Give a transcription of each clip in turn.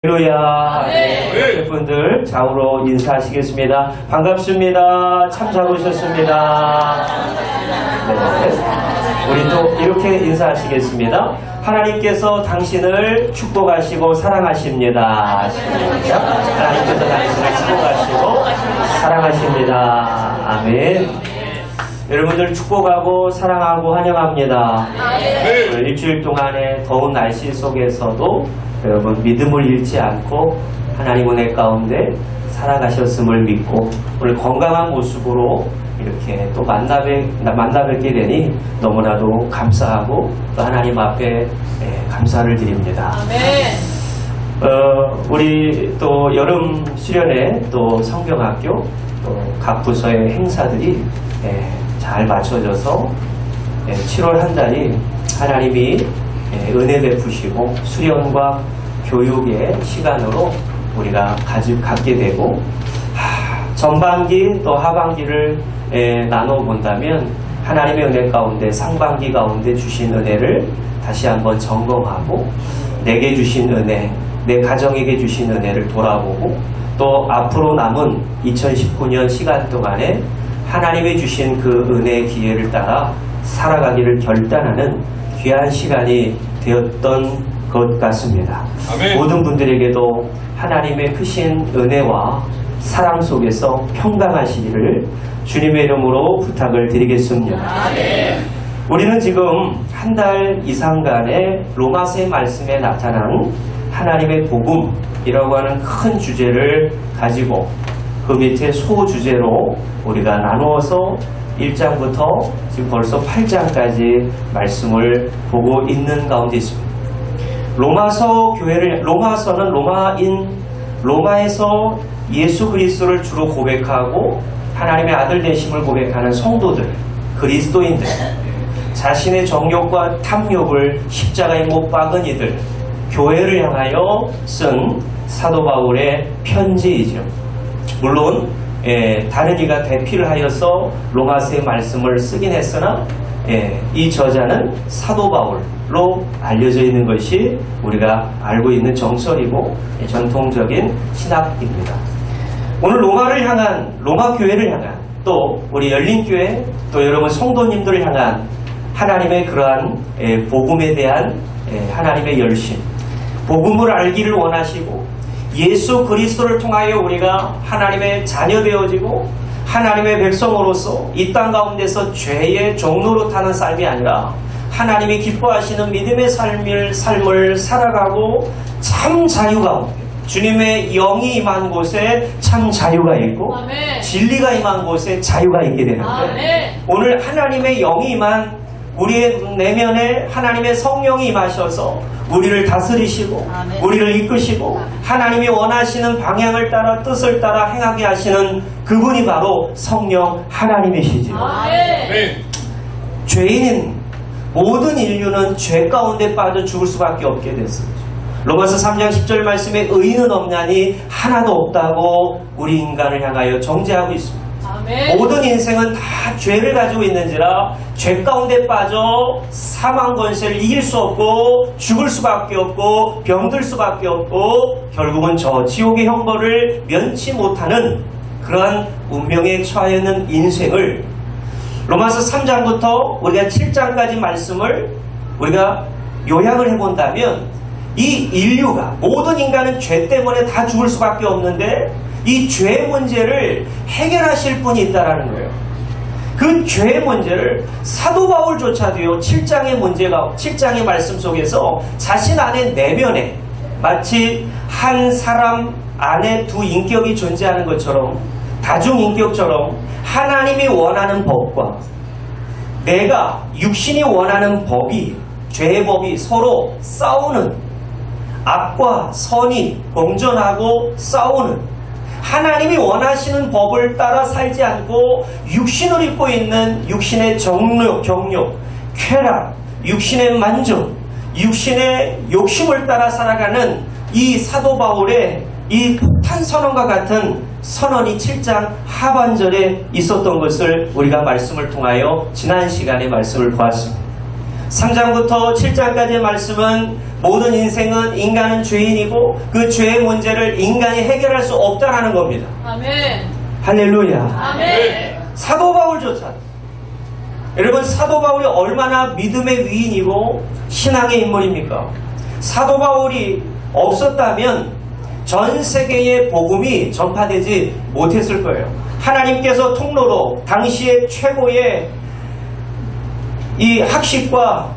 할렐루야. 네. 분들 좌우로 인사하시겠습니다. 반갑습니다. 참 잘 오셨습니다. 네. 우리 또 이렇게 인사하시겠습니다. 하나님께서 당신을 축복하시고 사랑하십니다. 하나님께서 당신을 축복하시고 사랑하십니다. 아멘. 여러분들 축복하고 사랑하고 환영합니다. 일주일 동안의 더운 날씨 속에서도 여러분 믿음을 잃지 않고 하나님 은혜 가운데 살아가셨음을 믿고 오늘 건강한 모습으로 이렇게 또 만나뵙게 되니 너무나도 감사하고 또 하나님 앞에 감사를 드립니다. 우리 또 여름 수련회 또 성경학교 또 각 부서의 행사들이 잘 맞춰져서 7월 한 달이 하나님이 은혜 베푸시고 수련과 교육의 시간으로 우리가 갖게 되고 전반기 또 하반기를 나눠본다면 하나님의 은혜 가운데 상반기 가운데 주신 은혜를 다시 한번 점검하고 내게 주신 은혜, 내 가정에게 주신 은혜를 돌아보고 또 앞으로 남은 2019년 시간 동안에 하나님의 주신 그 은혜의 기회를 따라 살아가기를 결단하는 귀한 시간이 되었던 것 같습니다. 아멘. 모든 분들에게도 하나님의 크신 은혜와 사랑 속에서 평강하시기를 주님의 이름으로 부탁을 드리겠습니다. 아멘. 우리는 지금 한 달 이상간의 로마서의 말씀에 나타난 하나님의 복음이라고 하는 큰 주제를 가지고 그 밑에 소주제로 우리가 나누어서 1장부터 지금 벌써 8장까지 말씀을 보고 있는 가운데 있습니다. 로마서는 로마에서 예수 그리스도를 주로 고백하고 하나님의 아들 되심을 고백하는 성도들, 그리스도인들, 자신의 정욕과 탐욕을 십자가에 못 박은 이들, 교회를 향하여 쓴 사도 바울의 편지이죠. 물론 다른 이가 대피를 하여서 로마서의 말씀을 쓰긴 했으나 이 저자는 사도 바울로 알려져 있는 것이 우리가 알고 있는 정설이고 전통적인 신학입니다. 오늘 로마 교회를 향한 또 우리 열린교회 또 여러분 성도님들을 향한 하나님의 그러한 복음에 대한 하나님의 열심, 복음을 알기를 원하시고 예수 그리스도를 통하여 우리가 하나님의 자녀 되어지고 하나님의 백성으로서 이 땅 가운데서 죄의 종로로 타는 삶이 아니라 하나님이 기뻐하시는 믿음의 삶을 살아가고 참 자유 가운데 주님의 영이 임한 곳에 참 자유가 있고 아멘. 진리가 임한 곳에 자유가 있게 되는데 아멘. 오늘 하나님의 영이 임한 우리의 내면에 하나님의 성령이 임하셔서 우리를 다스리시고 아멘. 우리를 이끄시고 하나님이 원하시는 방향을 따라 뜻을 따라 행하게 하시는 그분이 바로 성령 하나님이시지요. 죄인인 모든 인류는 죄 가운데 빠져 죽을 수밖에 없게 됐습니다. 로마서 3장 10절 말씀에 의인은 없나니 하나도 없다고 우리 인간을 향하여 정죄하고 있습니다. 아멘. 모든 인생은 다 죄를 가지고 있는지라 죄 가운데 빠져 사망 권세를 이길 수 없고 죽을 수밖에 없고 병들 수밖에 없고 결국은 저 지옥의 형벌을 면치 못하는 그러한 운명에 처해 있는 인생을 로마서 3장부터 우리가 7장까지 말씀을 우리가 요약을 해본다면 이 인류가 모든 인간은 죄 때문에 다 죽을 수밖에 없는데 이 죄의 문제를 해결하실 분이 있다라는 거예요. 그 죄의 문제를 사도 바울조차도요 7장의 말씀 속에서 자신 안에 내면에 마치 한 사람 안에 두 인격이 존재하는 것처럼 다중인격처럼 하나님이 원하는 법과 내가 육신이 원하는 법이 죄의 법이 서로 싸우는 악과 선이 공존하고 싸우는 하나님이 원하시는 법을 따라 살지 않고 육신을 입고 있는 육신의 경욕, 쾌락, 육신의 만족, 육신의 욕심을 따라 살아가는 이 사도 바울의 이 폭탄 선언과 같은 선언이 7장 하반절에 있었던 것을 우리가 말씀을 통하여 지난 시간에 말씀을 보았습니다. 3장부터 7장까지의 말씀은 모든 인간은 죄인이고 그 죄의 문제를 인간이 해결할 수 없다라는 겁니다. 아멘. 할렐루야. 아멘. 사도 바울조차, 여러분, 사도 바울이 얼마나 믿음의 위인이고 신앙의 인물입니까? 사도 바울이 없었다면 전 세계의 복음이 전파되지 못했을 거예요. 하나님께서 통로로 당시의 최고의 이 학식과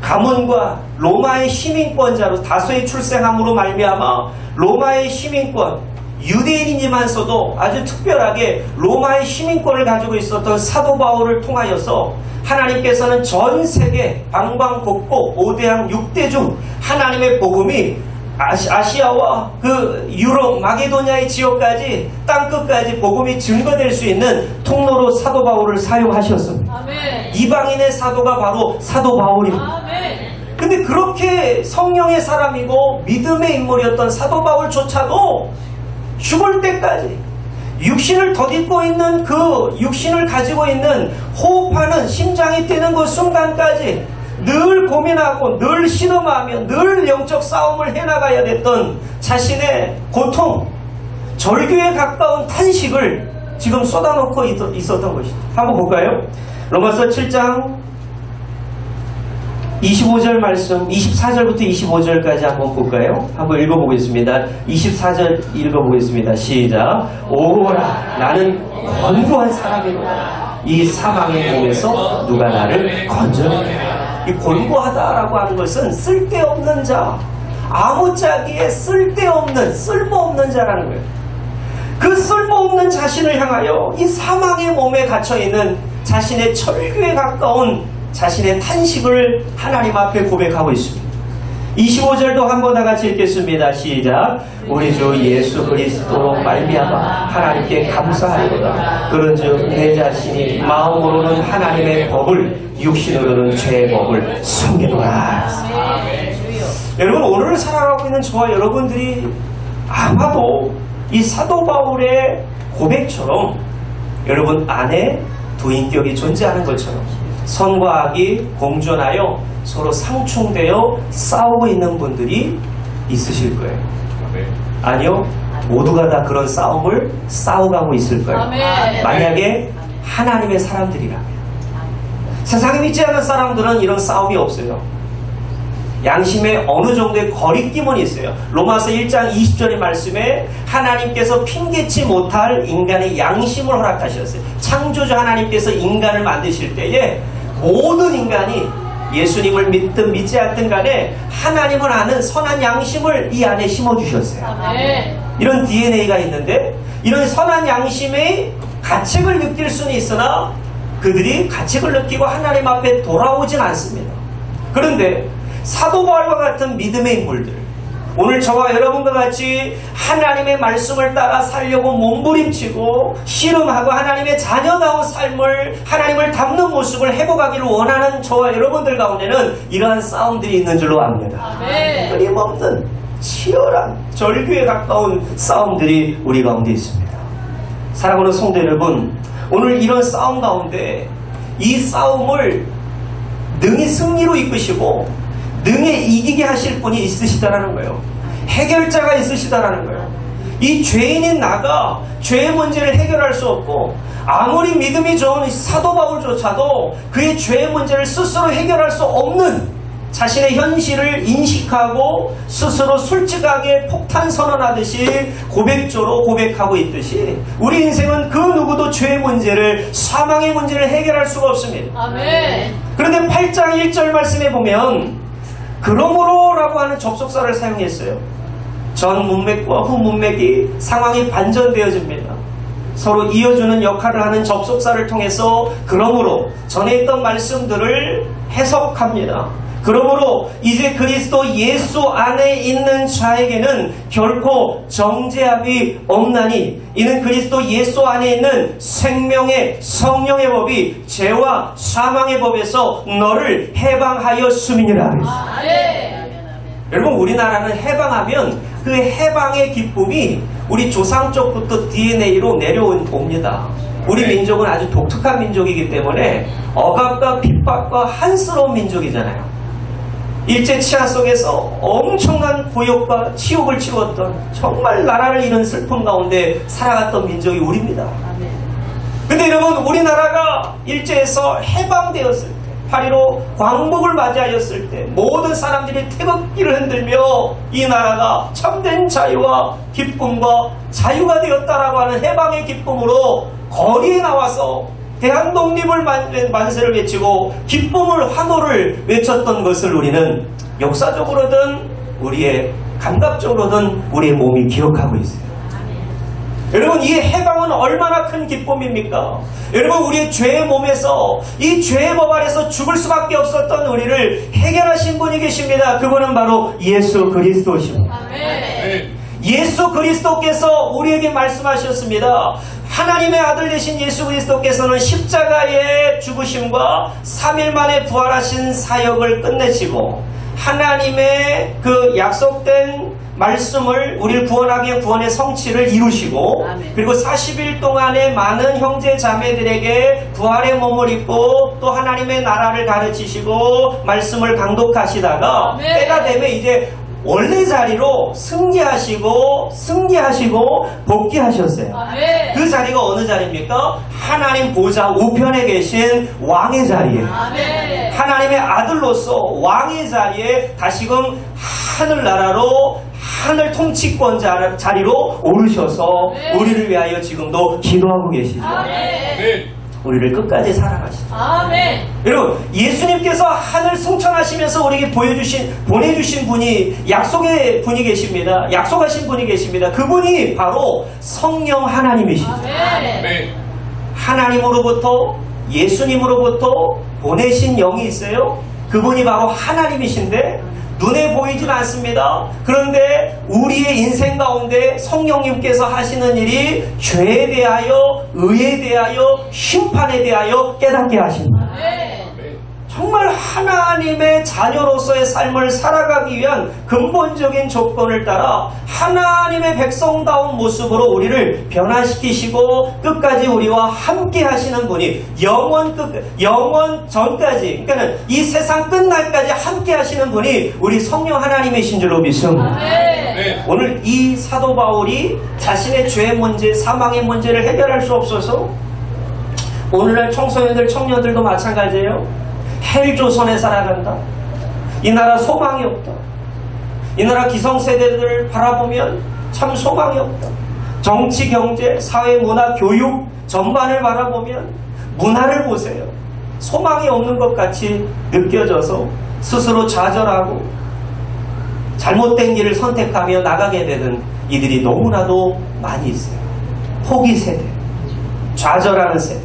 가문과 로마의 시민권자로 다소의 출생함으로 말미암아 로마의 시민권, 유대인이지만서도 아주 특별하게 로마의 시민권을 가지고 있었던 사도 바울을 통하여서 하나님께서는 전 세계 방방곡곡 5대양 6대 중 하나님의 복음이 아시아와 그 유럽 마게도냐의 지역까지 땅끝까지 복음이 증거될 수 있는 통로로 사도 바울을 사용하셨습니다. 아멘. 이방인의 사도가 바로 사도 바울입니다. 아멘. 근데 그렇게 성령의 사람이고 믿음의 인물이었던 사도 바울조차도 죽을 때까지 육신을 덧입고 있는 그 육신을 가지고 있는 호흡하는 심장이 뛰는 그 순간까지 늘 고민하고 늘 신음하며 늘 영적 싸움을 해나가야 됐던 자신의 고통, 절규에 가까운 탄식을 지금 쏟아놓고 있었던 것이죠. 한번 볼까요? 로마서 7장 25절 말씀, 24절부터 25절까지 한번 볼까요? 한번 읽어보겠습니다. 24절 읽어보겠습니다. 시작. 오라, 나는 권고한 사람이로다. 이 사망의 몸에서 누가 나를 건져내리라. 이 권고하다라고 하는 것은 쓸데없는 자, 아무짝에 쓸데없는, 쓸모없는 자라는 거예요. 그 쓸모없는 자신을 향하여 이 사망의 몸에 갇혀있는 자신의 철규에 가까운 자신의 탄식을 하나님 앞에 고백하고 있습니다. 25절도 한번 다 같이 읽겠습니다. 시작. 우리 주 예수 그리스도로 말미암아 하나님께 감사하리로다. 그런즉 내 자신이 마음으로는 하나님의 법을, 육신으로는 죄의 법을 숨기노라. 여러분, 오늘 살아가고 있는 저와 여러분들이 아마도 이 사도 바울의 고백처럼 여러분 안에 두 인격이 존재하는 것처럼 선과 악이 공존하여 서로 상충되어 싸우고 있는 분들이 있으실 거예요. 아니요, 모두가 다 그런 싸움을 싸워가고 있을 거예요. 만약에 하나님의 사람들이라면. 세상에 믿지 않는 사람들은 이런 싸움이 없어요. 양심에 어느 정도의 거리낌은 있어요. 로마서 1장 20절의 말씀에 하나님께서 핑계치 못할 인간의 양심을 허락하셨어요. 창조주 하나님께서 인간을 만드실 때에 모든 인간이 예수님을 믿든 믿지 않든 간에 하나님을 아는 선한 양심을 이 안에 심어주셨어요. 이런 DNA가 있는데 이런 선한 양심의 가책을 느낄 수는 있으나 그들이 가책을 느끼고 하나님 앞에 돌아오진 않습니다. 그런데 사도 바울과 같은 믿음의 인물들, 오늘 저와 여러분과 같이 하나님의 말씀을 따라 살려고 몸부림치고 씨름하고 하나님의 자녀다운 삶을, 하나님을 닮는 모습을 회복하기를 원하는 저와 여러분들 가운데는 이러한 싸움들이 있는 줄로 압니다. 끊임없는 치열한 절규에 가까운 싸움들이 우리 가운데 있습니다. 사랑하는 성도 여러분, 오늘 이런 싸움 가운데 이 싸움을 능히 승리로 이끄시고 능히 이기게 하실 분이 있으시다라는 거예요. 해결자가 있으시다라는 거예요. 이 죄인인 나가 죄의 문제를 해결할 수 없고 아무리 믿음이 좋은 사도 바울조차도 그의 죄의 문제를 스스로 해결할 수 없는 자신의 현실을 인식하고 스스로 솔직하게 폭탄 선언하듯이 고백조로 고백하고 있듯이 우리 인생은 그 누구도 죄의 문제를, 사망의 문제를 해결할 수가 없습니다. 아멘. 그런데 8장 1절 말씀에 보면 그러므로 라고 하는 접속사를 사용했어요. 전 문맥과 후 문맥이 상황이 반전되어집니다. 서로 이어주는 역할을 하는 접속사를 통해서 그러므로 전에 있던 말씀들을 해석합니다. 그러므로 이제 그리스도 예수 안에 있는 자에게는 결코 정죄함이 없나니 이는 그리스도 예수 안에 있는 생명의 성령의 법이 죄와 사망의 법에서 너를 해방하였음이니라. 여러분, 우리나라는 해방하면 그 해방의 기쁨이 우리 조상 쪽부터 DNA로 내려옵니다. 우리 민족은 아주 독특한 민족이기 때문에 억압과 핍박과 한스러운 민족이잖아요. 일제 치하 속에서 엄청난 고역과 치욕을 치루었던 정말 나라를 잃은 슬픔 가운데 살아갔던 민족이 우리입니다. 근데 여러분, 우리나라가 일제에서 해방되었을 때, 8.15 광복을 맞이하였을 때 모든 사람들이 태극기를 흔들며 이 나라가 참된 자유와 기쁨과 자유가 되었다라고 하는 해방의 기쁨으로 거리에 나와서 대한 독립을 만세를 외치고 기쁨을 환호를 외쳤던 것을 우리는 역사적으로든 우리의 감각적으로든 우리의 몸이 기억하고 있어요. 여러분, 이 해방은 얼마나 큰 기쁨입니까? 여러분, 우리의 죄의 몸에서 이 죄의 법 아래서 죽을 수밖에 없었던 우리를 해결하신 분이 계십니다. 그분은 바로 예수 그리스도십니다. 예수 그리스도께서 우리에게 말씀하셨습니다. 하나님의 아들 되신 예수 그리스도께서는 십자가의 죽으심과 3일 만에 부활하신 사역을 끝내시고 하나님의 그 약속된 말씀을 우리를 구원하기 위한 구원의 성취를 이루시고 그리고 40일 동안에 많은 형제 자매들에게 부활의 몸을 입고 또 하나님의 나라를 가르치시고 말씀을 강독하시다가 때가 되면 이제 원래 자리로 승리하시고 복귀하셨어요. 그 자리가 어느 자리입니까? 하나님 보좌 우편에 계신 왕의 자리예요. 하나님의 아들로서 왕의 자리에 다시금 하늘나라로 하늘 통치권 자리로 오르셔서 우리를 위하여 지금도 기도하고 계시죠. 우리를 끝까지 사랑하시죠. 여러분, 예수님께서 하늘 승천하시면서 우리에게 보내주신 분이 약속의 분이 계십니다. 약속하신 분이 계십니다. 그분이 바로 성령 하나님이시죠. 하나님으로부터 예수님으로부터 보내신 영이 있어요. 그분이 바로 하나님이신데 눈에 보이진 않습니다. 그런데 우리의 인생 가운데 성령님께서 하시는 일이 죄에 대하여, 의에 대하여, 심판에 대하여 깨닫게 하십니다. 정말 하나님의 자녀로서의 삶을 살아가기 위한 근본적인 조건을 따라 하나님의 백성다운 모습으로 우리를 변화시키시고 끝까지 우리와 함께 하시는 분이 영원 전까지, 그러니까 이 세상 끝날까지 함께 하시는 분이 우리 성령 하나님이신 줄로 믿습니다. 오늘 이 사도 바울이 자신의 죄의 문제, 사망의 문제를 해결할 수 없어서 오늘날 청소년들, 청년들도 마찬가지예요. 헬조선에 살아간다. 이 나라 소망이 없다. 이 나라 기성세대들을 바라보면 참 소망이 없다. 정치, 경제, 사회, 문화, 교육 전반을 바라보면 문화를 보세요. 소망이 없는 것 같이 느껴져서 스스로 좌절하고 잘못된 길을 선택하며 나가게 되는 이들이 너무나도 많이 있어요. 포기 세대, 좌절하는 세대.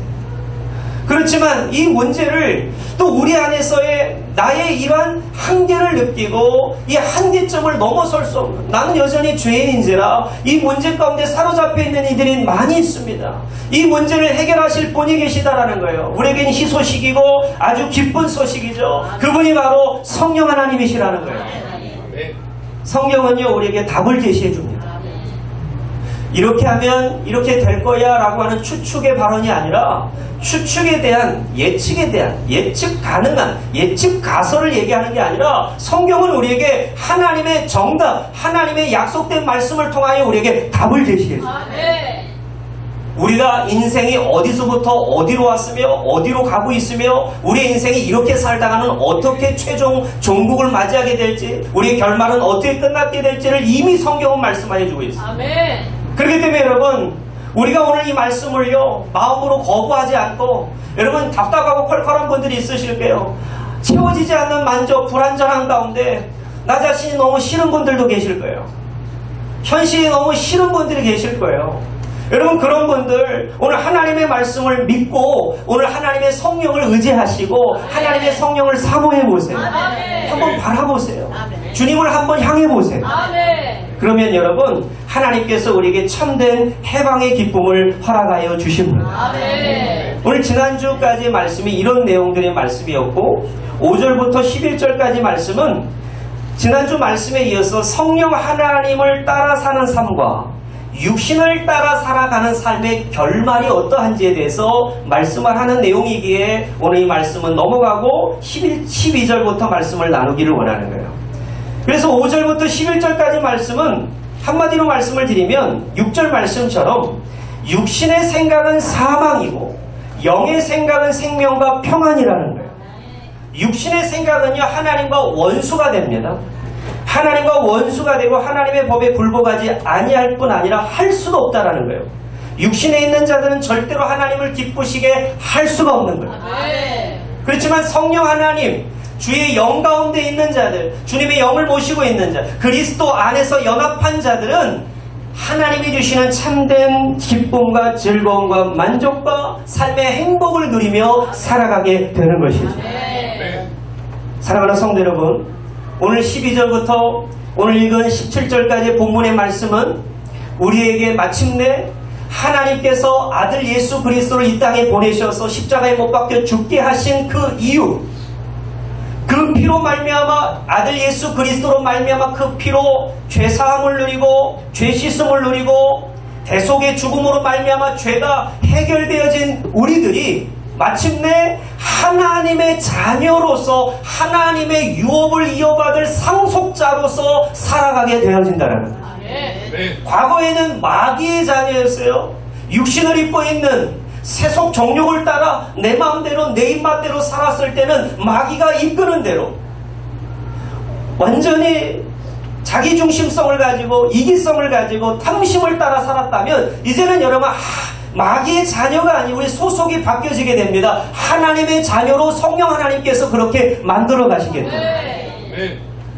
그렇지만 이 문제를 또 우리 안에서의 나의 이러한 한계를 느끼고 이 한계점을 넘어설 수 없는, 나는 여전히 죄인인지라 이 문제 가운데 사로잡혀 있는 이들이 많이 있습니다. 이 문제를 해결하실 분이 계시다라는 거예요. 우리에겐 희소식이고 아주 기쁜 소식이죠. 그분이 바로 성령 하나님이시라는 거예요. 성령은요, 우리에게 답을 제시해 줍니다. 이렇게 하면 이렇게 될 거야 라고 하는 추측의 발언이 아니라 추측에 대한, 예측에 대한, 예측 가능한, 예측 가설을 얘기하는 게 아니라 성경은 우리에게 하나님의 정답, 하나님의 약속된 말씀을 통하여 우리에게 답을 제시해요. 우리가 인생이 어디서부터 어디로 왔으며 어디로 가고 있으며 우리의 인생이 이렇게 살다가는 어떻게 최종 종국을 맞이하게 될지, 우리의 결말은 어떻게 끝나게 될지를 이미 성경은 말씀해 주고 있어요. 그렇기 때문에 여러분, 우리가 오늘 이 말씀을요, 마음으로 거부하지 않고, 여러분 답답하고 컬컬한 분들이 있으실 거예요. 채워지지 않는 만족, 불안전한 가운데 나 자신이 너무 싫은 분들도 계실 거예요. 현실이 너무 싫은 분들이 계실 거예요. 여러분, 그런 분들 오늘 하나님의 말씀을 믿고 오늘 하나님의 성령을 의지하시고 하나님의 성령을 사모해 보세요. 한번 바라보세요. 주님을 한번 향해 보세요. 그러면 여러분, 하나님께서 우리에게 참된 해방의 기쁨을 허락하여 주십니다. 오늘 지난주까지의 말씀이 이런 내용들의 말씀이었고 5절부터 11절까지 말씀은 지난주 말씀에 이어서 성령 하나님을 따라 사는 삶과 육신을 따라 살아가는 삶의 결말이 어떠한지에 대해서 말씀을 하는 내용이기에 오늘 이 말씀은 넘어가고 12절부터 말씀을 나누기를 원하는 거예요. 그래서 5절부터 11절까지 말씀은 한마디로 말씀을 드리면 6절 말씀처럼 육신의 생각은 사망이고 영의 생각은 생명과 평안이라는 거예요. 육신의 생각은요, 하나님과 원수가 됩니다. 하나님과 원수가 되고 하나님의 법에 굴복하지 아니할 뿐 아니라 할 수도 없다라는 거예요. 육신에 있는 자들은 절대로 하나님을 기쁘시게 할 수가 없는 거예요. 그렇지만 성령 하나님, 주의 영 가운데 있는 자들, 주님의 영을 모시고 있는 자, 그리스도 안에서 연합한 자들은 하나님이 주시는 참된 기쁨과 즐거움과 만족과 삶의 행복을 누리며 살아가게 되는 것이죠. 사랑하는 성도 여러분, 오늘 12절부터 오늘 읽은 17절까지의 본문의 말씀은 우리에게 마침내 하나님께서 아들 예수 그리스도를 이 땅에 보내셔서 십자가에 못 박혀 죽게 하신 그 이유, 그 피로 말미암아 아들 예수 그리스도로 말미암아 그 피로 죄사함을 누리고 죄 씻음을 누리고 대속의 죽음으로 말미암아 죄가 해결되어진 우리들이 마침내 하나님의 자녀로서 하나님의 유업을 이어받을 상속자로서 살아가게 되어진다는 거예요. 과거에는 마귀의 자녀였어요. 육신을 입고 있는 세속 정욕을 따라 내 마음대로 내 입맛대로 살았을 때는 마귀가 이끄는 대로 완전히 자기중심성을 가지고 이기성을 가지고 탐심을 따라 살았다면 이제는 여러분 마귀의 자녀가 아니고 우리 소속이 바뀌어지게 됩니다. 하나님의 자녀로 성령 하나님께서 그렇게 만들어 가시게 됩니다.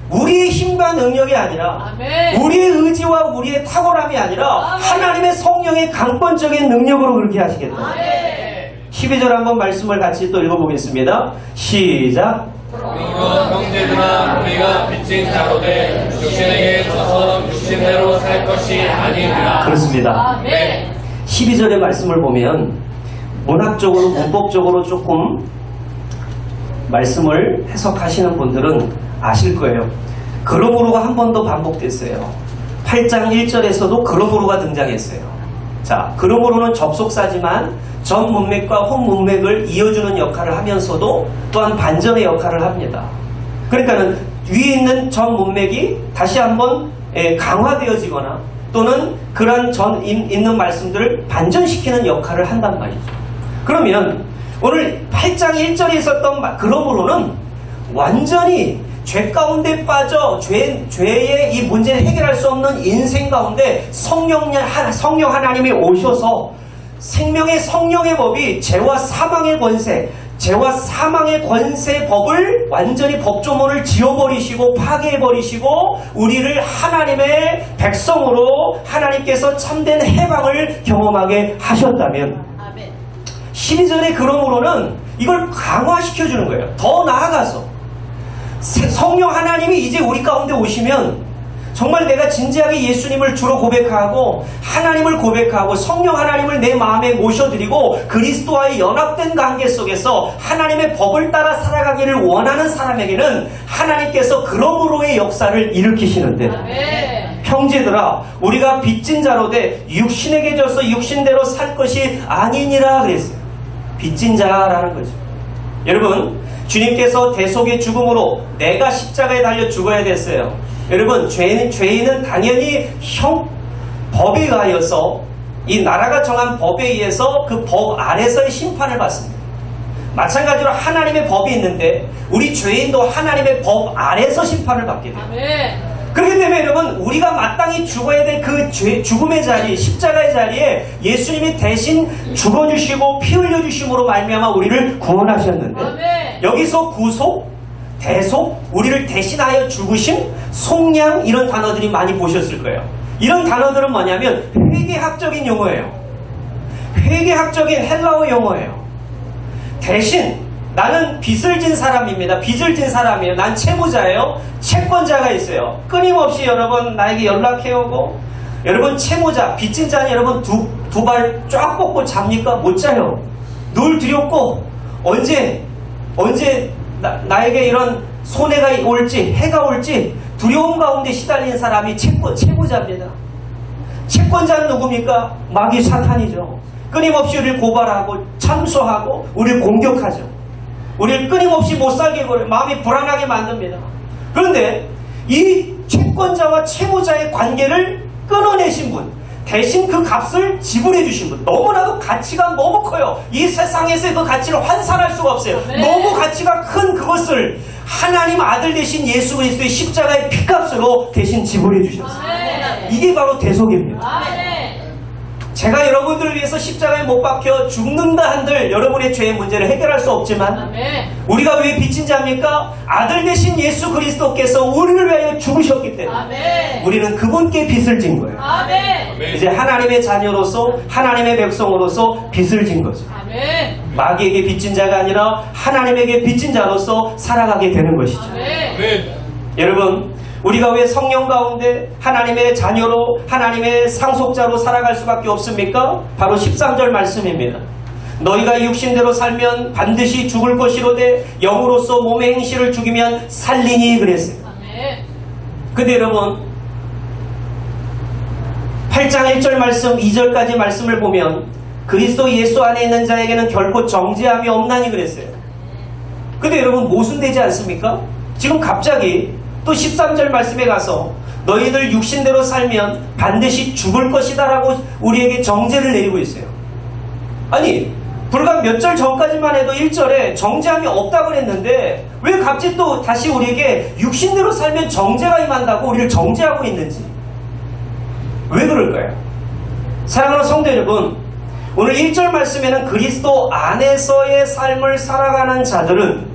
우리의 힘과 능력이 아니라 우리의 의지와 우리의 탁월함이 아니라 하나님의 성령의 강권적인 능력으로 그렇게 하시겠다. 12절 한번 말씀을 같이 또 읽어보겠습니다. 시작. 형제들아, 우리가 빚진 자로 돼 육신에게 져서 육신대로 살 것이 아니니라. 그렇습니다. 12절의 말씀을 보면 문학적으로 문법적으로 조금 말씀을 해석하시는 분들은 아실 거예요. 그러므로가 한 번 더 반복됐어요. 8장 1절에서도 그러므로가 등장했어요. 자, 그러므로는 접속사지만 전 문맥과 혼 문맥을 이어주는 역할을 하면서도 또한 반전의 역할을 합니다. 그러니까는 위에 있는 전 문맥이 다시 한번 강화되어지거나 또는 그런 전 있는 말씀들을 반전시키는 역할을 한단 말이죠. 그러면 오늘 8장 1절에 있었던 그러므로는 완전히 죄 가운데 빠져 죄의 이 문제를 해결할 수 없는 인생 가운데 성령 하나님이 오셔서 생명의 성령의 법이 죄와 사망의 권세, 죄와 사망의 권세 법을 완전히 법조문을 지워버리시고 파괴해버리시고 우리를 하나님의 백성으로 하나님께서 참된 해방을 경험하게 하셨다면 12절의 그러므로는 이걸 강화시켜주는 거예요. 더 나아가서 성령 하나님이 이제 우리 가운데 오시면 정말 내가 진지하게 예수님을 주로 고백하고 하나님을 고백하고 성령 하나님을 내 마음에 모셔드리고 그리스도와의 연합된 관계 속에서 하나님의 법을 따라 살아가기를 원하는 사람에게는 하나님께서 그러므로의 역사를 일으키시는데 형제들아, 우리가 빚진 자로 돼 육신에게 져서 육신대로 살 것이 아니니라 그랬어요. 빚진 자라는 거죠. 여러분, 주님께서 대속의 죽음으로 내가 십자가에 달려 죽어야 됐어요. 여러분, 죄인은 당연히 법에 의하여서 이 나라가 정한 법에 의해서 그 법 아래서의 심판을 받습니다. 마찬가지로 하나님의 법이 있는데 우리 죄인도 하나님의 법 아래서 심판을 받게 돼요. 그렇기 때문에 여러분, 우리가 마땅히 죽어야 될 그 죽음의 자리, 십자가의 자리에 예수님이 대신 죽어주시고 피 흘려주심으로 말미암아 우리를 구원하셨는데 여기서 구속, 대속, 우리를 대신하여 죽으심, 속량 이런 단어들이 많이 보셨을 거예요. 이런 단어들은 뭐냐면 회계학적인 용어예요. 회계학적인 헬라어 용어예요. 대신 나는 빚을 진 사람입니다. 빚을 진 사람이에요. 난 채무자예요. 채권자가 있어요. 끊임없이 여러분 나에게 연락해오고 여러분 채무자, 빚진 자는 여러분 두 발 쫙 뻗고 잡니까? 못 자요. 늘 두렵고 언제 나에게 이런 손해가 올지 해가 올지 두려움 가운데 시달린 사람이 채무자입니다. 채권자는 누굽니까? 마귀 사탄이죠. 끊임없이 우리를 고발하고 참소하고 우리를 공격하죠. 우리를 끊임없이 못살게 해버려요. 마음이 불안하게 만듭니다. 그런데 이 채권자와 채무자의 관계를 끊어내신 분, 대신 그 값을 지불해 주신 분, 너무나도 가치가 너무 커요. 이 세상에서의 그 가치를 환산할 수가 없어요. 너무 가치가 큰 그것을 하나님 아들 대신 예수 그리스도의 십자가의 피값으로 대신 지불해 주셨어요. 이게 바로 대속입니다. 제가 여러분들을 위해서 십자가에 못 박혀 죽는다 한들 여러분의 죄의 문제를 해결할 수 없지만 우리가 왜 빚진 자입니까? 아들 대신 예수 그리스도께서 우리를 위하여 죽으셨기 때문에 우리는 그분께 빚을 진 거예요. 이제 하나님의 자녀로서 하나님의 백성으로서 빚을 진 거죠. 마귀에게 빚진 자가 아니라 하나님에게 빚진 자로서 살아가게 되는 것이죠. 여러분, 우리가 왜 성령 가운데 하나님의 자녀로 하나님의 상속자로 살아갈 수밖에 없습니까? 바로 13절 말씀입니다. 너희가 육신대로 살면 반드시 죽을 것이로되 영으로서 몸의 행실을 죽이면 살리니 그랬어요. 근데 여러분 8장 1절 말씀 2절까지 말씀을 보면 그리스도 예수 안에 있는 자에게는 결코 정죄함이 없나니 그랬어요. 근데 여러분 모순되지 않습니까? 지금 갑자기 또 13절 말씀에 가서 너희들 육신대로 살면 반드시 죽을 것이다 라고 우리에게 정죄를 내리고 있어요. 아니 불과 몇 절 전까지만 해도 1절에 정죄함이 없다고 그랬는데 왜 갑자기 또 다시 우리에게 육신대로 살면 정죄가 임한다고 우리를 정죄하고 있는지 왜 그럴까요? 사랑하는 성도 여러분, 오늘 1절 말씀에는 그리스도 안에서의 삶을 살아가는 자들은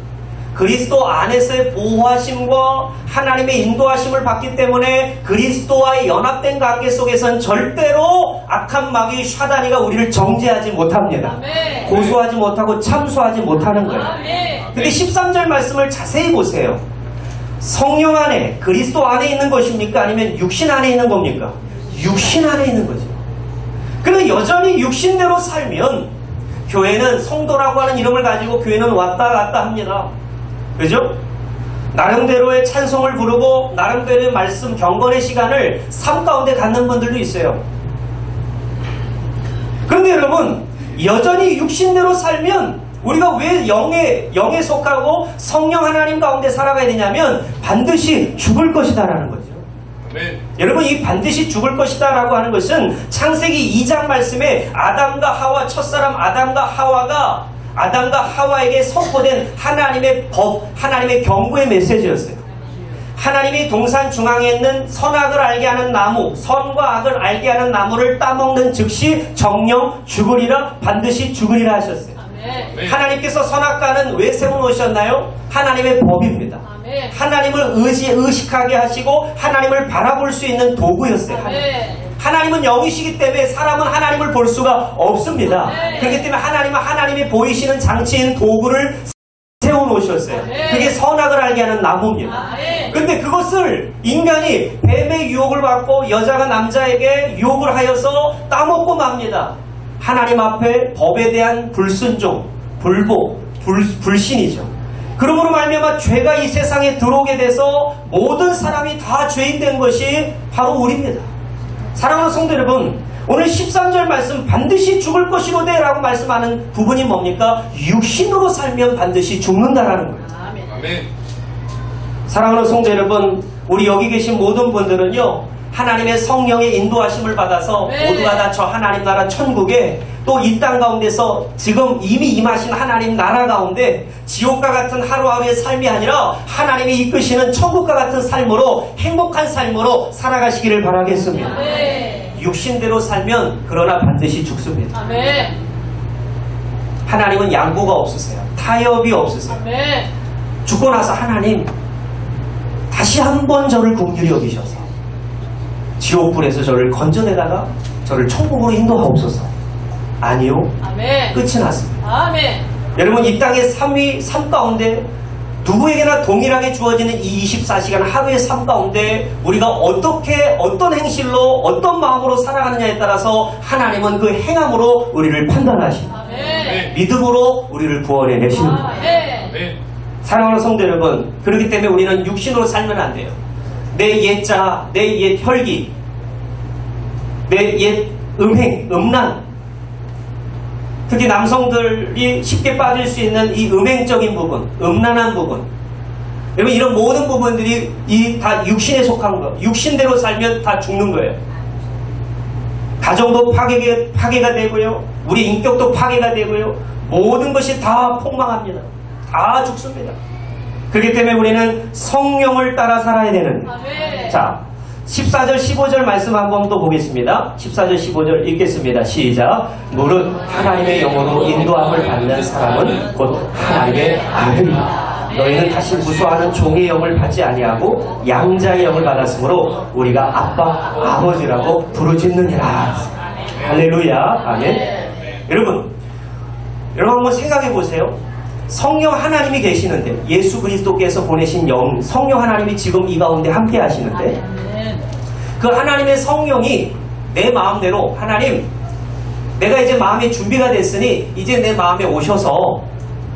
그리스도 안에서의 보호하심과 하나님의 인도하심을 받기 때문에 그리스도와의 연합된 관계 속에서는 절대로 악한 마귀 샤다니가 우리를 정죄하지 못합니다. 고소하지 못하고 참소하지 못하는 거예요. 근데 13절 말씀을 자세히 보세요. 성령 안에 그리스도 안에 있는 것입니까? 아니면 육신 안에 있는 겁니까? 육신 안에 있는 거죠. 그런데 여전히 육신대로 살면 교회는 성도라고 하는 이름을 가지고 교회는 왔다 갔다 합니다. 그죠? 나름대로의 찬송을 부르고 나름대로의 말씀 경건의 시간을 삶 가운데 갖는 분들도 있어요. 그런데 여러분 여전히 육신대로 살면 우리가 왜 영에 속하고 성령 하나님 가운데 살아가야 되냐면 반드시 죽을 것이다 라는 거죠. 여러분 이 반드시 죽을 것이다 라고 하는 것은 창세기 2장 말씀에 아담과 하와 첫사람 아담과 하와에게 선포된 하나님의 법, 하나님의 경고의 메시지였어요. 하나님이 동산 중앙에 있는 선악을 알게 하는 나무, 선과 악을 알게 하는 나무를 따먹는 즉시 정령 죽으리라 반드시 죽으리라 하셨어요. 하나님께서 선악과는 왜 세워놓으셨나요? 하나님의 법입니다. 하나님을 의식하게 하시고 하나님을 바라볼 수 있는 도구였어요. 하나님은 영이시기 때문에 사람은 하나님을 볼 수가 없습니다. 그렇기 때문에 하나님은 하나님이 보이시는 장치인 도구를 세워놓으셨어요. 그게 선악을 알게 하는 나무입니다. 근데 그것을 인간이 뱀의 유혹을 받고 여자가 남자에게 유혹을 하여서 따먹고 맙니다. 하나님 앞에 법에 대한 불순종, 불복, 불신이죠. 그러므로 말미암아 죄가 이 세상에 들어오게 돼서 모든 사람이 다 죄인 된 것이 바로 우리입니다. 사랑하는 성도 여러분, 오늘 13절 말씀 반드시 죽을 것이로되 라고 말씀하는 부분이 뭡니까? 육신으로 살면 반드시 죽는다라는 거예요. 아멘. 사랑하는 성도 여러분, 우리 여기 계신 모든 분들은요 하나님의 성령의 인도하심을 받아서 모두가 다 저 하나님 나라 천국에 또 이 땅 가운데서 지금 이미 임하신 하나님 나라 가운데 지옥과 같은 하루하루의 삶이 아니라 하나님이 이끄시는 천국과 같은 삶으로 행복한 삶으로 살아가시기를 바라겠습니다. 육신대로 살면 그러나 반드시 죽습니다. 하나님은 양보가 없으세요. 타협이 없으세요. 죽고 나서 하나님 다시 한번 저를 긍휼히 여기셔서 지옥불에서 저를 건져내다가 저를 천국으로 인도하옵소서. 아니요. 아멘. 끝이 났습니다. 아멘. 여러분 이 땅의 삶 가운데 누구에게나 동일하게 주어지는 이 24시간 하루의 삶 가운데 우리가 어떻게 어떤 행실로 어떤 마음으로 살아가느냐에 따라서 하나님은 그 행함으로 우리를 판단하십니다. 아멘. 믿음으로 우리를 구원해 내시는 거예요. 아멘. 사랑하는 성도 여러분, 그렇기 때문에 우리는 육신으로 살면 안 돼요. 내 옛자, 내 옛 혈기 내 옛 음란, 특히 남성들이 쉽게 빠질 수 있는 이 음행적인 부분, 음란한 부분, 여러분 이런 모든 부분들이 다 육신에 속한 거, 육신대로 살면 다 죽는 거예요. 가정도 파괴가 되고요, 우리 인격도 파괴가 되고요, 모든 것이 다 폭망합니다. 다 죽습니다. 그렇기 때문에 우리는 성령을 따라 살아야 되는. 자, 14절 15절 말씀 한번 또 보겠습니다. 14절 15절 읽겠습니다. 시작. 무릇 하나님의 영으로 인도함을 받는 사람은 곧 하나님의 아들이다. 너희는 다시 무수하는 종의 영을 받지 아니하고 양자의 영을 받았으므로 우리가 아빠 아버지라고 부르짖느니라. 할렐루야. 아멘. 여러분 한번 생각해 보세요. 성령 하나님이 계시는데, 예수 그리스도께서 보내신 영 성령 하나님이 지금 이 가운데 함께 하시는데, 그 하나님의 성령이 내 마음대로, 하나님 내가 이제 마음의 준비가 됐으니 이제 내 마음에 오셔서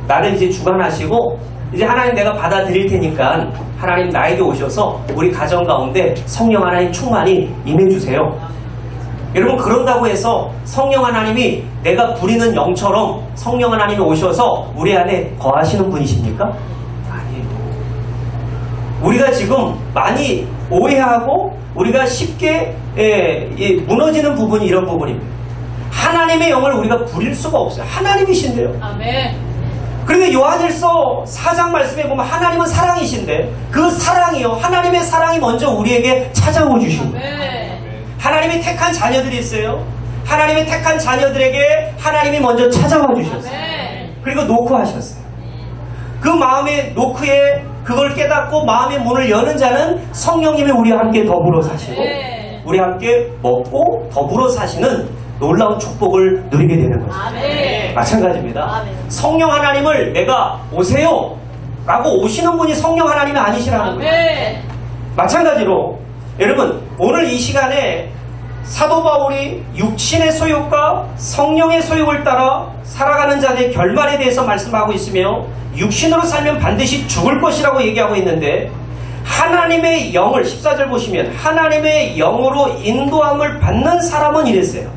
나를 이제 주관하시고, 이제 하나님 내가 받아들일 테니까 하나님 나에게 오셔서 우리 가정 가운데 성령 하나님 충만히 임해주세요. 여러분 그런다고 해서 성령 하나님이 내가 부리는 영처럼 성령 하나님이 오셔서 우리 안에 거하시는 분이십니까? 아니에요. 우리가 지금 많이 오해하고 우리가 쉽게 무너지는 부분이 이런 부분입니다. 하나님의 영을 우리가 부릴 수가 없어요. 하나님이신데요. 아멘. 그런데 요한일서 4장 말씀에 보면 하나님은 사랑이신데, 그 사랑이요, 하나님의 사랑이 먼저 우리에게 찾아오 주신 거예요. 하나님이 택한 자녀들이 있어요. 하나님이 택한 자녀들에게 하나님이 먼저 찾아와 주셨어요. 그리고 노크하셨어요. 그 마음의 노크에 그걸 깨닫고 마음의 문을 여는 자는 성령님이 우리와 함께 더불어 사시고 우리와 함께 먹고 더불어 사시는 놀라운 축복을 누리게 되는 거죠. 마찬가지입니다. 성령 하나님을 내가 오세요 라고 오시는 분이 성령 하나님이 아니시라는 거예요. 마찬가지로 여러분 오늘 이 시간에 사도 바울이 육신의 소욕과 성령의 소욕을 따라 살아가는 자들의 결말에 대해서 말씀하고 있으며, 육신으로 살면 반드시 죽을 것이라고 얘기하고 있는데, 하나님의 영을 14절 보시면 하나님의 영으로 인도함을 받는 사람은 이랬어요.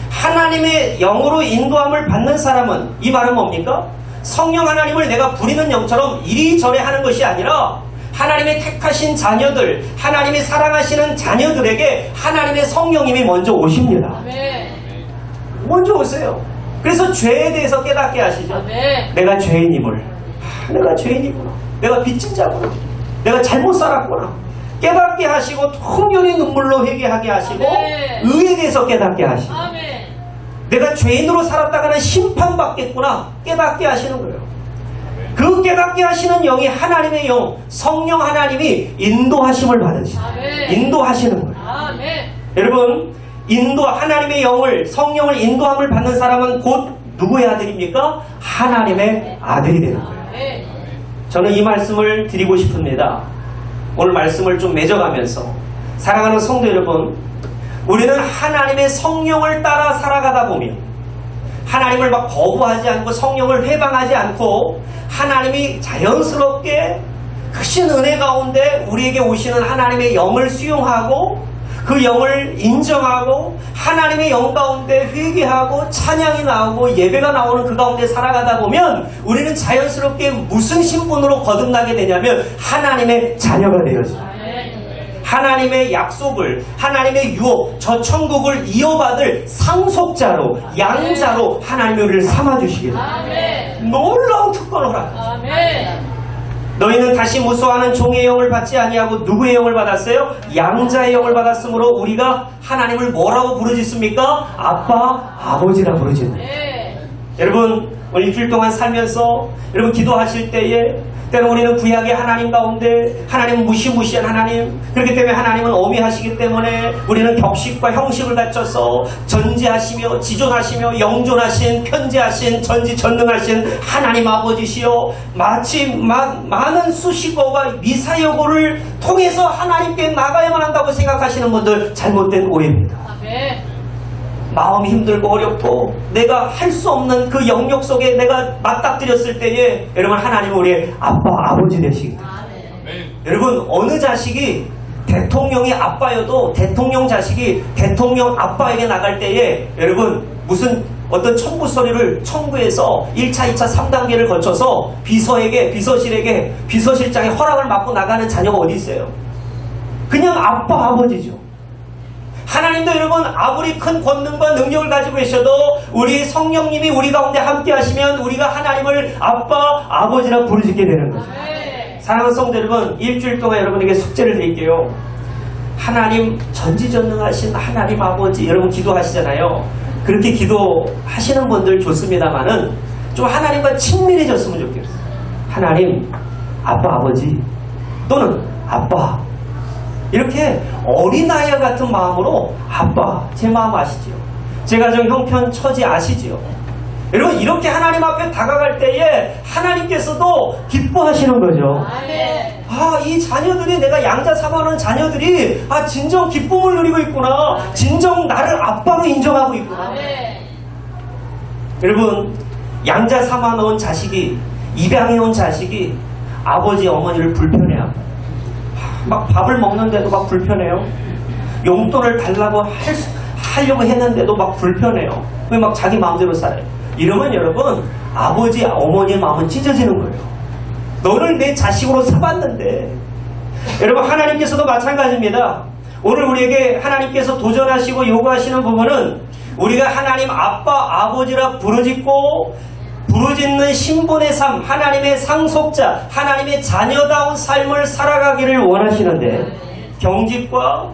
하나님의 영으로 인도함을 받는 사람은, 이 말은 뭡니까? 성령 하나님을 내가 부리는 영처럼 이리저리 하는 것이 아니라 하나님의 택하신 자녀들, 하나님이 사랑하시는 자녀들에게 하나님의 성령님이 먼저 오십니다. 먼저 오세요. 그래서 죄에 대해서 깨닫게 하시죠. 내가 죄인임을, 내가 죄인이구나, 내가 빚진 자구나, 내가 잘못 살았구나 깨닫게 하시고, 통렬히 눈물로 회개하게 하시고, 의에 대해서 깨닫게 하시고, 내가 죄인으로 살았다가는 심판받겠구나 깨닫게 하시는 거예요. 그 깨닫게 하시는 영이 하나님의 영, 성령 하나님이 인도하심을 받으시죠. 인도하시는 거예요. 여러분, 하나님의 영을, 성령을 인도함을 받는 사람은 곧 누구의 아들입니까? 하나님의 아들이 되는 거예요. 저는 이 말씀을 드리고 싶습니다. 오늘 말씀을 좀 맺어가면서, 사랑하는 성도 여러분, 우리는 하나님의 성령을 따라 살아가다 보면 하나님을 막 거부하지 않고 성령을 회방하지 않고 하나님이 자연스럽게 크신 은혜 가운데 우리에게 오시는 하나님의 영을 수용하고 그 영을 인정하고 하나님의 영 가운데 회개하고 찬양이 나오고 예배가 나오는 그 가운데 살아가다 보면 우리는 자연스럽게 무슨 신분으로 거듭나게 되냐면 하나님의 자녀가 되어져요. 하나님의 약속을, 하나님의 유업, 저 천국을 이어받을 상속자로, 양자로 하나님이 우리를 삼아주시게 됩니다. 놀라운 특권을 허락하죠. 너희는 다시 무수하는 종의 영을 받지 아니하고 누구의 영을 받았어요? 양자의 영을 받았으므로 우리가 하나님을 뭐라고 부르짖습니까? 아빠, 아버지라 부르짖는. 여러분, 오늘 일주일 동안 살면서 여러분 기도하실 때에 때는 우리는 구약의 하나님 가운데 하나님은 무시무시한 하나님, 그렇기 때문에 하나님은 어미하시기 때문에 우리는 격식과 형식을 갖춰서 전지하시며 지존하시며 영존하신 편지하신 전지전능하신 하나님 아버지시여, 마치 많은 수식어와 미사여구를 통해서 하나님께 나가야만 한다고 생각하시는 분들 잘못된 오해입니다. 마음이 힘들고 어렵고 내가 할 수 없는 그 영역 속에 내가 맞닥뜨렸을 때에 여러분 하나님은 우리의 아빠 아버지 되시기 때문에 여러분 어느 자식이 대통령이 아빠여도 대통령 자식이 대통령 아빠에게 나갈 때에 여러분 무슨 어떤 청구 서류를 청구해서 1차, 2차, 3단계를 거쳐서 비서실에게 비서실장의 허락을 받고 나가는 자녀가 어디 있어요? 그냥 아빠, 아버지죠. 하나님도 여러분 아무리 큰 권능과 능력을 가지고 계셔도 우리 성령님이 우리 가운데 함께 하시면 우리가 하나님을 아빠, 아버지라 부르짖게 되는 거죠. 사랑하는 성도 여러분, 일주일 동안 여러분에게 숙제를 드릴게요. 하나님 전지전능하신 하나님 아버지 여러분 기도하시잖아요. 그렇게 기도하시는 분들 좋습니다만은 좀 하나님과 친밀해졌으면 좋겠어요. 하나님, 아빠, 아버지 또는 아빠 이렇게 어린아이와 같은 마음으로 아빠, 제 마음 아시지요? 제 가정 형편 처지 아시지요? 여러분 이렇게 하나님 앞에 다가갈 때에 하나님께서도 기뻐하시는 거죠. 아, 이 자녀들이 내가 양자 삼아놓은 자녀들이 진정 기쁨을 누리고 있구나. 진정 나를 아빠로 인정하고 있구나. 여러분 양자 삼아놓은 자식이 입양해온 자식이 아버지 어머니를 불편해하고 막 밥을 먹는데도 막 불편해요. 용돈을 달라고 하려고 했는데도 막 불편해요. 왜 막 자기 마음대로 살아요. 이러면 여러분 아버지 어머니의 마음은 찢어지는 거예요. 너를 내 자식으로 삼았는데. 여러분 하나님께서도 마찬가지입니다. 오늘 우리에게 하나님께서 도전하시고 요구하시는 부분은 우리가 하나님 아빠 아버지라 부르짖는 신분의 삶, 하나님의 상속자, 하나님의 자녀다운 삶을 살아가기를 원하시는데 경직과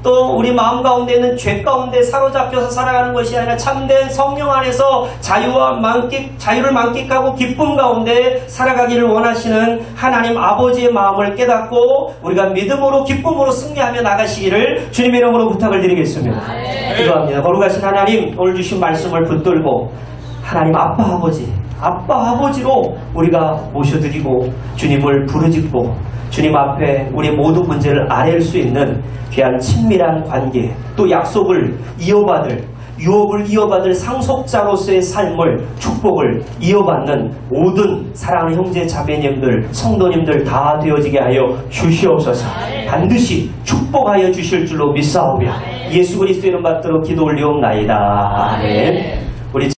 또 우리 마음 가운데 있는 죄 가운데 사로잡혀서 살아가는 것이 아니라 참된 성령 안에서 자유를 만끽하고 기쁨 가운데 살아가기를 원하시는 하나님 아버지의 마음을 깨닫고 우리가 믿음으로 기쁨으로 승리하며 나가시기를 주님의 이름으로 부탁을 드리겠습니다. 기도합니다. 거룩하신 하나님, 오늘 주신 말씀을 붙들고 하나님 아빠 아버지로 우리가 모셔드리고 주님을 부르짖고 주님 앞에 우리의 모든 문제를 아뢰일 수 있는 귀한 친밀한 관계 또 약속을 유업을 이어받을 상속자로서의 삶을 축복을 이어받는 모든 사랑하는 형제 자매님들 성도님들 다 되어지게 하여 주시옵소서. 반드시 축복하여 주실 줄로 믿사오며 예수 그리스도의 이름 받들어 기도 올리옵나이다. 아멘.